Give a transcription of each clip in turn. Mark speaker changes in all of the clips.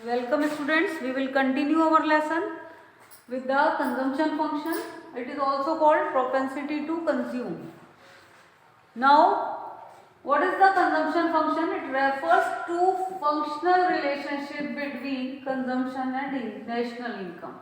Speaker 1: Welcome students, we will continue our lesson with the consumption function. It is also called propensity to consume. Now, what is the consumption function? It refers to functional relationship between consumption and national income.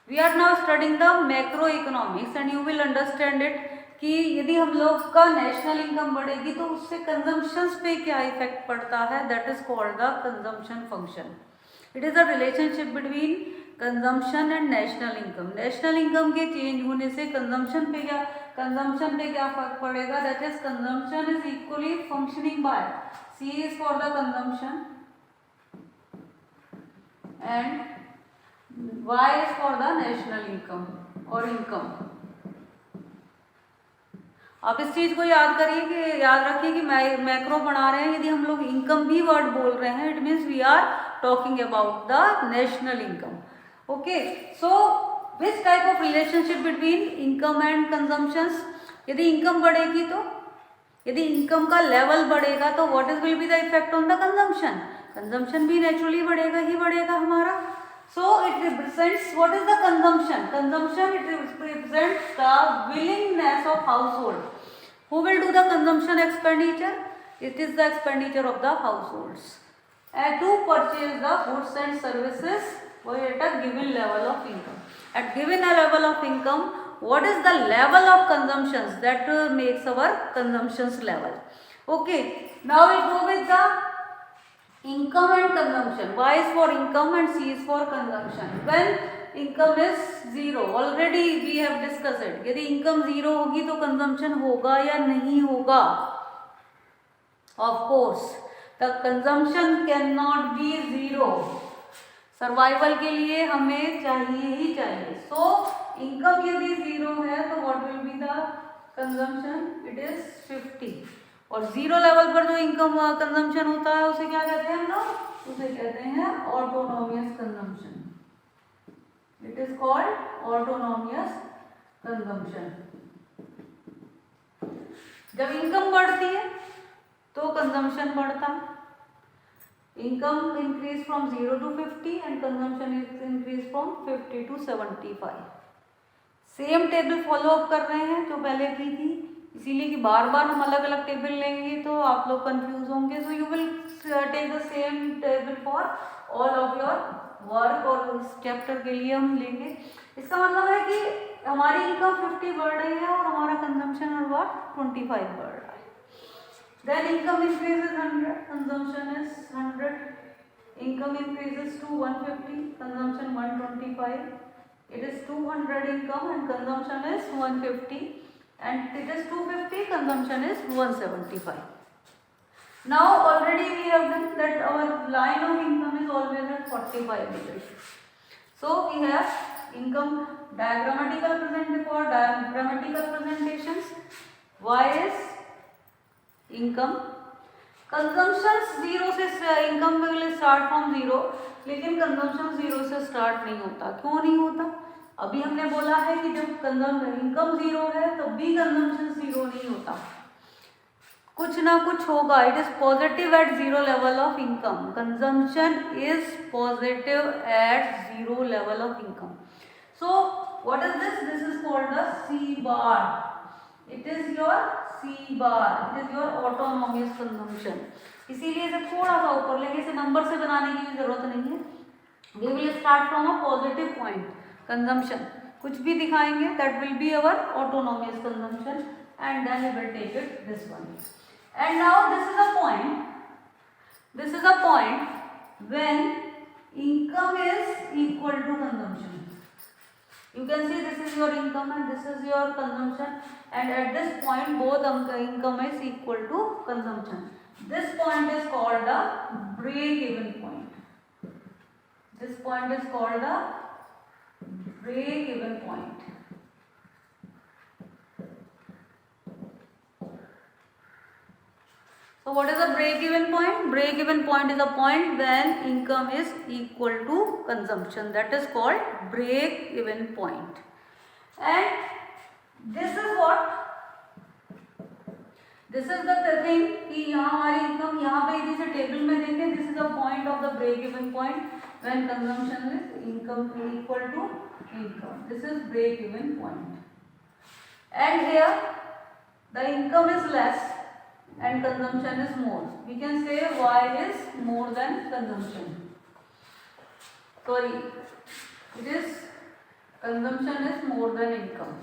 Speaker 1: We are now studying the macroeconomics and you will understand it कि यदि हम लोग का national income बढ़ेगी तो उससे consumptions पे क्या इफेक्ट पड़ता है. That is called the consumption function. It is a relationship between consumption and national income. National income के चेंज होने से कंजम्पशन पे क्या फर्क पड़ेगा. That is consumption is equally functioning by C is for the consumption and Y is for the national income और income. आप इस चीज को याद करिए कि याद रखिए कि मैक्रो बना रहे हैं. यदि हम लोग इनकम भी वर्ड बोल रहे हैं it means we are talking about the national income. Okay, so which type of relationship between income and consumptions. यदि इनकम बढ़ेगी तो यदि इनकम का लेवल बढ़ेगा तो what is will be the effect on the consumption. Consumption भी naturally बढ़ेगा हमारा. So it represents what is the consumption. Consumption it represents the willingness of household. Who will do the consumption expenditure? It is the expenditure of the households to purchase the goods and services at a given level of income. At given a level of income, what is the level of consumptions that makes our consumptions level? Okay, now we go with the income and consumption. Y is for income and C is for consumption. When income is zero, already we have discussed it. यदि income zero होगी तो consumption होगा या नहीं होगा. Of course, the consumption cannot be zero. Survival के लिए हमें चाहिए ही चाहिए. So income यदि zero है तो what will be the consumption? It is 50. और जीरो लेवल पर जो इनकम कंजम्पशन होता है उसे क्या कहते हैं हम लोग. उसे कहते हैं autonomous consumption. It is called autonomous consumption. जब इनकम बढ़ती है तो कंजम्पशन बढ़ता है. Income increase from 0 to 50 and consumption increase from 50 to 75. Same table follow up कर रहे हैं जो पहले की थी, इसीलिए कि बार बार हम अलग अलग टेबल लेंगे तो आप लोग कंफ्यूज होंगे. So you will take the same table for all of your work और इस चैप्टर के लिए हम लेंगे. इसका मतलब है कि हमारी इनकम 50 बढ़ रही है और हमारा कंजम्पशन हर बार 25 बढ़ रहा है. Then income increases 100, consumption is 100. Income increases to 150, consumption 125. It is 200 income and consumption is 150. And it is 250, consumption is 175. Now already we have done that our line of income is always at 45 degrees. So we have income diagrammatical presentations. Y is income. Consumption zero से income will start from zero, लेकिन consumption zero से start नहीं होता. क्यों नहीं होता? अभी हमने बोला है कि जब इनकम जीरो है तब भी कंजम्पशन जीरो नहीं होता. कुछ ना कुछ होगा. It is positive at zero level of income. Consumption is positive at zero level of income. So what is this? This is called the C bar. It is your C bar. It is your autonomous consumption. इसीलिए इसे थोड़ा सा ऊपर लेंगे. इसे number से बनाने की भी जरूरत नहीं है. We will start from a positive point. Consumption कुछ भी दिखाएंगे that will be our autonomous consumption and then we will take it this one. And now this is a point when income is equal to consumption. You can see this is your income and this is your consumption, and at this point both income is equal to consumption. This point is called the break-even point. This point is called the break-even point. So what is a break-even point? Break-even point is a point when income is equal to consumption. That is called break-even point. And this is what? This is the thing कि यहाँ हमारी income यहाँ पे इधर से table में देंगे. This is the point of the break-even point. when consumption is income equal to income. This is break even point. And here the income is less and consumption is more. We can say Y is more than consumption. Sorry, it is consumption is more than income.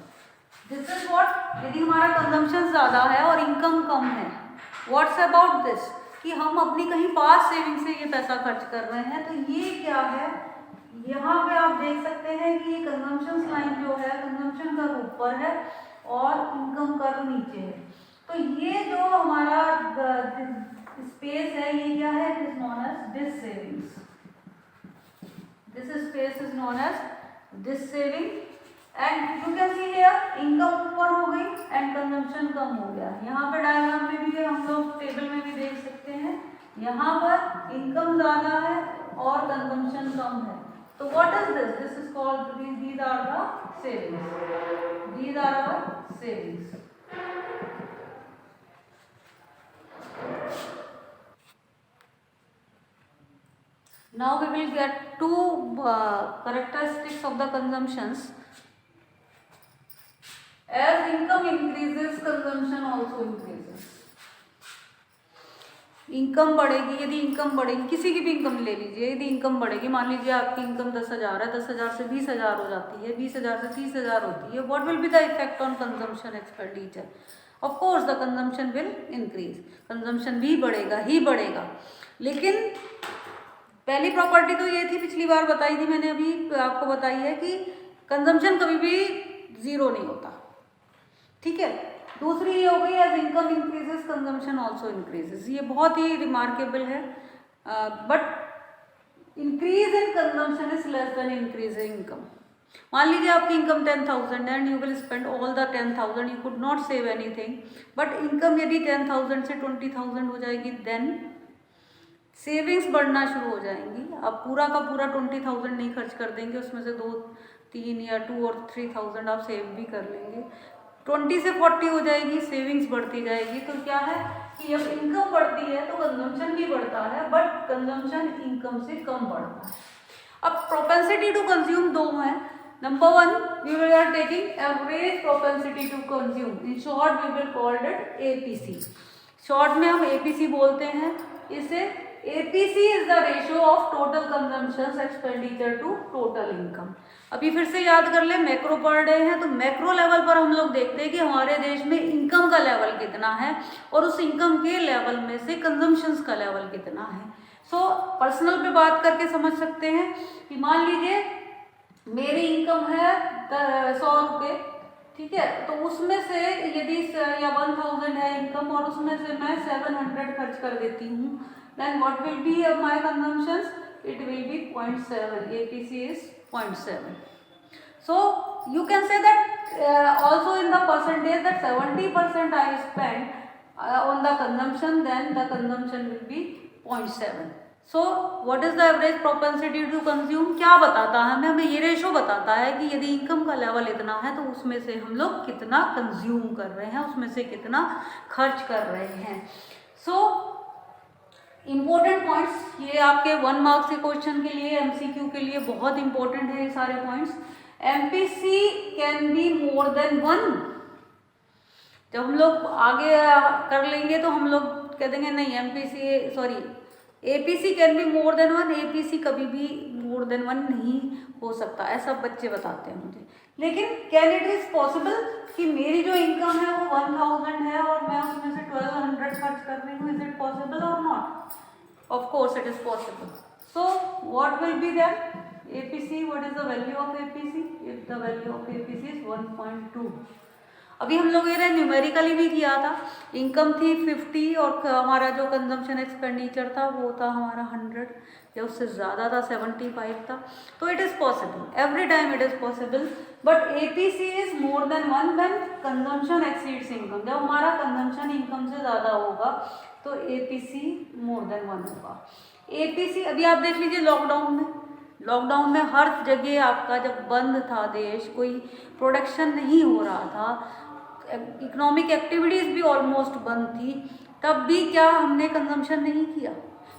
Speaker 1: This is what, यदि हमारा consumption ज़्यादा है और income कम है, what's about this, कि हम अपनी कहीं पास सेविंग से ये पैसा खर्च कर रहे हैं, तो ये क्या है, यहाँ पे आप देख सकते हैं कि ये कंजम्पशन लाइन जो है, कंजम्पशन कर्व ऊपर है और इनकम कर्व नीचे है। तो ये जो हमारा स्पेस है, ये क्या है, it is known as this savings. This space is known as this saving and you can see here income ऊपर हो गई एंड कंजम्पशन कम हो गया। यहाँ पर डायग्राम में भी हम लोग टेबल में भी देख सकते हैं, यहाँ पर इनकम ज़्यादा है और कंजम्पशन कम है। तो what is this, this is called, these are the savings, these are our savings. Now we will get two characteristics of the consumptions. As income increases, consumption also increases. Income बढ़ेगी, यदि income बढ़ेगी, किसी की भी income ले लीजिए, यदि income बढ़ेगी, मान लीजिए आपकी इनकम 10,000 है, 10,000 से 20,000 हो जाती है, 20,000 से 30,000 होती है, what will be the effect on consumption expenditure? Of course the consumption will increase, consumption भी बढ़ेगा ही बढ़ेगा। लेकिन पहली प्रॉपर्टी तो ये थी, पिछली बार बताई थी मैंने, अभी आपको बताई है कि कंजम्पशन कभी भी जीरो नहीं होता, ठीक है। दूसरी ये हो गई, as income increases consumption also increases. ये बहुत ही रिमार्केबल है, but increase in consumption is less than increase in income. मान लीजिए आपकी income 10,000 and you will spend all the 10,000, you could not save anything, but income यदि 10,000 से 20,000 हो जाएगी, देन सेविंग्स बढ़ना शुरू हो जाएंगी। आप पूरा का पूरा 20,000 नहीं खर्च कर देंगे, उसमें से 2, 3 या 2 और 3,000 आप सेव भी कर लेंगे। 20 से 40 हो जाएगी, सेविंग्स बढ़ती जाएगी। तो क्या है कि जब इनकम बढ़ती है तो कंजम्पशन भी बढ़ता है, बट कंजम्पशन इनकम से कम बढ़ता है। अब प्रोपेंसिटी टू कंज्यूम दो हैं। Number 1, we will are taking average propensity to consume, in short we will called it APC. Short में हम एपीसी बोलते हैं इसे। APC is the ratio of total consumption expenditure to total income. अभी फिर से याद कर ले, मैक्रो पढ़ रहे हैं तो मैक्रो लेवल पर हम लोग देखते हैं कि हमारे देश में इनकम का लेवल कितना है और उस इनकम के लेवल में से कंजम्पशंस का लेवल कितना है। सो पर्सनल पे बात करके समझ सकते हैं कि मान लीजिए मेरी इनकम है 100 रुपये, ठीक है, तो उसमें से यदि या 1000 है इनकम और उसमें से मैं 700 खर्च कर देती हूँ, then what will be my consumptions? It will be 0.7. APC is 0.7. So you can say that also in the percentage that 70% I spend on the consumption, then the consumption will be 0.7. So what is the average propensity to consume? क्या बताता है हमें ये ratio बताता है कि यदि income का लेवल इतना है तो उसमें से हम लोग कितना कंज्यूम कर रहे हैं, उसमें से कितना खर्च कर रहे हैं। सो इम्पोर्टेंट पॉइंट्स, ये आपके 1 मार्क्स के क्वेश्चन के लिए, एमसीक्यू के लिए बहुत इंपॉर्टेंट है ये सारे points. MPC can be more than 1। जब हम लोग आगे कर लेंगे तो हम लोग कह देंगे नहीं MPC, sorry APC can be more than 1। APC कभी भी मोर देन 1 नहीं हो सकता, ऐसा बच्चे बताते हैं मुझे। लेकिन कैन इट इज पॉसिबल कि मेरी जो इनकम है वो 1000 है और मैं उसमें से 1200 खर्च कर रही हूँ, इज इट पॉसिबल और not? Of course it is possible. So what will B that APC, what is the value of APC? If the value of APC is 1.2। अभी हम लोग ये न्यूमेरिकली भी किया था, इनकम थी 50 और हमारा जो कंजम्पशन एक्सपेंडिचर था वो था हमारा 100 या उससे ज़्यादा था, 75 था। तो it is possible, every time it is possible, but APC is more than 1 when consumption exceeds income. जब हमारा कंजम्पशन इनकम से ज़्यादा होगा तो एपीसी मोर देन 1 होगा। एपीसी अभी आप देख लीजिए लॉकडाउन में हर जगह आपका जब बंद था देश, कोई प्रोडक्शन नहीं हो रहा था, इकोनॉमिक एक्टिविटीज़ भी ऑलमोस्ट बंद थी, तब भी क्या हमने कंजम्पशन नहीं किया?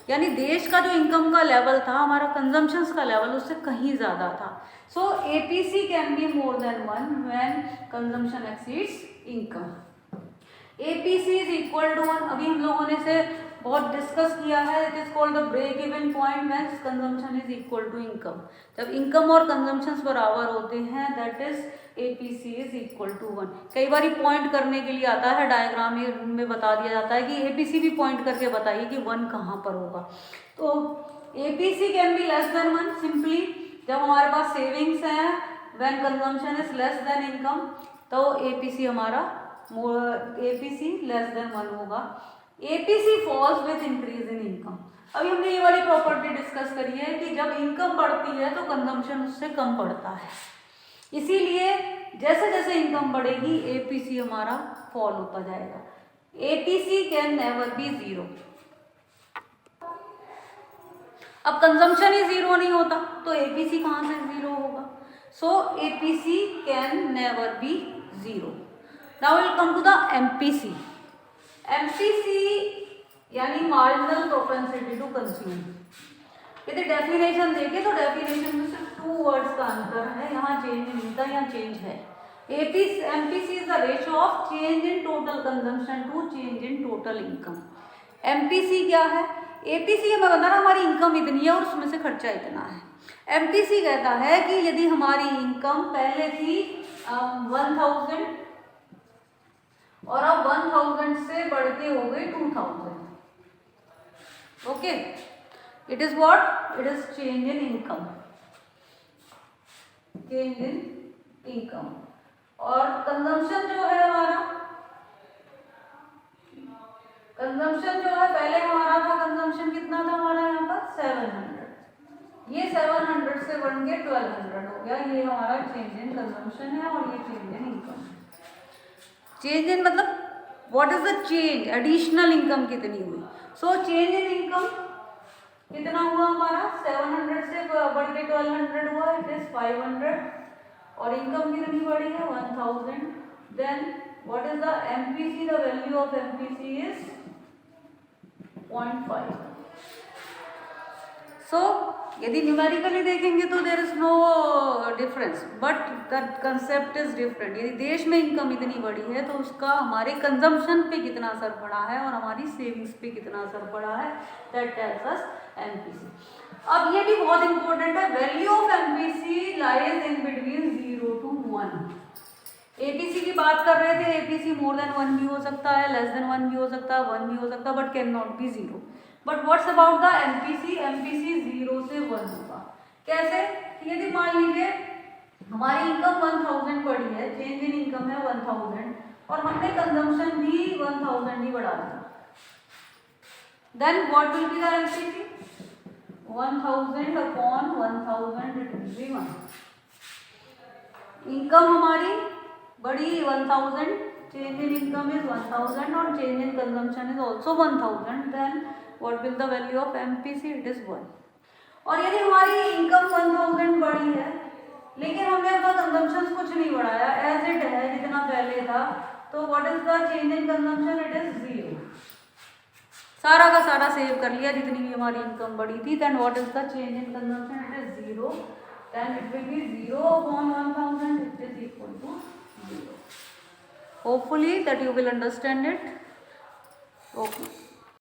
Speaker 1: यानी देश का जो इनकम का लेवल था, हमारा कंजम्पशंस का लेवल उससे कहीं ज़्यादा था। So APC can be more than 1 when consumption exceeds income. APC is equal to 1, अभी हम लोगों ने से बहुत डिस्कस किया है, it is called the break even point when consumption is equal to income. जब इनकम और कंजम्पशंस बराबर होते हैं, that is APC is equal to 1। कई बार पॉइंट करने के लिए आता है, डायग्राम में बता दिया जाता है कि एपीसी भी पॉइंट करके बताइए कि 1 कहाँ पर होगा। तो APC can be less than 1 simply जब हमारे पास सेविंग्स हैं, when consumption is less than income, तो एपीसी हमारा एपीसी लेस देन 1 होगा। APC falls with increase in income. अभी हमने ये वाली प्रॉपर्टी डिस्कस करी है कि जब इनकम बढ़ती है तो कंजम्पशन उससे कम बढ़ता है, इसीलिए जैसे जैसे इनकम बढ़ेगी एपीसी हमारा फॉल होता जाएगा। APC can never be 0। अब कंजम्पशन ही 0 नहीं होता तो एपीसी कहाँ से 0 होगा? So APC can never be 0। Now will come to the MPC. MPC यानी मार्जिनल प्रोपेंसिटी टू कंज्यूम। यदि डेफिनेशन देखें तो डेफिनेशन में सिर्फ 2 वर्ड्स का अंतर है, यहाँ चेंज नहीं होता, यहाँ चेंज है। MPC is the ratio of change in total consumption to change in total income. MPC क्या है? एपीसी हमें बता रहा हमारी इनकम इतनी है और उसमें से खर्चा इतना है। एमपीसी कहता है कि यदि हमारी इनकम पहले थी 1000 और अब 1000 से बढ़ के हो गई 2000, okay, it is what? It is change in income, change in income. और कंजम्पशन जो है हमारा, कंजम्पशन जो है पहले हमारा था, कंजम्पशन कितना था हमारा यहाँ पर 700, ये 700 से बढ़ के 1200 हो गया। ये हमारा चेंज इन कंजम्पशन है और ये change in income. Change in मतलब what is the change, additional income कितनी हुई। सो चेंज इन इनकम कितना हुआ हमारा, 700 से बढ़ के 1200 हुआ, इट इज 500। और इनकम कितनी बढ़ी है 1000। Then what is the MPC, the value of MPC is 0.5। So यदि न्यूमेरिकली देखेंगे तो there is no difference, but the concept is different. यदि देश में इनकम इतनी बड़ी है तो उसका हमारे कंजम्पशन पे कितना असर पड़ा है और हमारी सेविंग्स पे कितना असर पड़ा है, दैट टेल्स अस एमपीसी। अब ये भी बहुत इंपॉर्टेंट है, value of MPC lies in between 0 to 1। APC की बात कर रहे थे, एपीसी मोर देन 1 भी हो सकता है, लेस देन 1 भी हो सकता है, 1 भी हो सकता है, but can not be 0। But what's about the MPC? MPC 0 से 1 होगा। कैसे? यदि मान लीजिए हमारी इनकम 1000 बढ़ी है, चेंज इन इनकम है 1000 और हमने कंजम्पशन भी 1000 ही बढ़ा दिया, then what will be the MPC? 1000 upon 1000 it will be 1। Income हमारी बढ़ी 1000, change in income is 1000 और change in consumption is also 1000, then what will the value of MPC? It is 1। और यदि हमारी इनकम 1000 बढ़ी है लेकिन हमने अपना कंजम्पशन कुछ नहीं बढ़ाया, एज इट है जितना पहले था, तो what is the change in consumption? It is 0। सारा का सारा सेव कर लिया जितनी भी हमारी इनकम बढ़ी थी, then what is the change in consumption? It is 0, then it will be 0 upon 1000, it is equal to 0। Hopefully that you will understand it. Okay.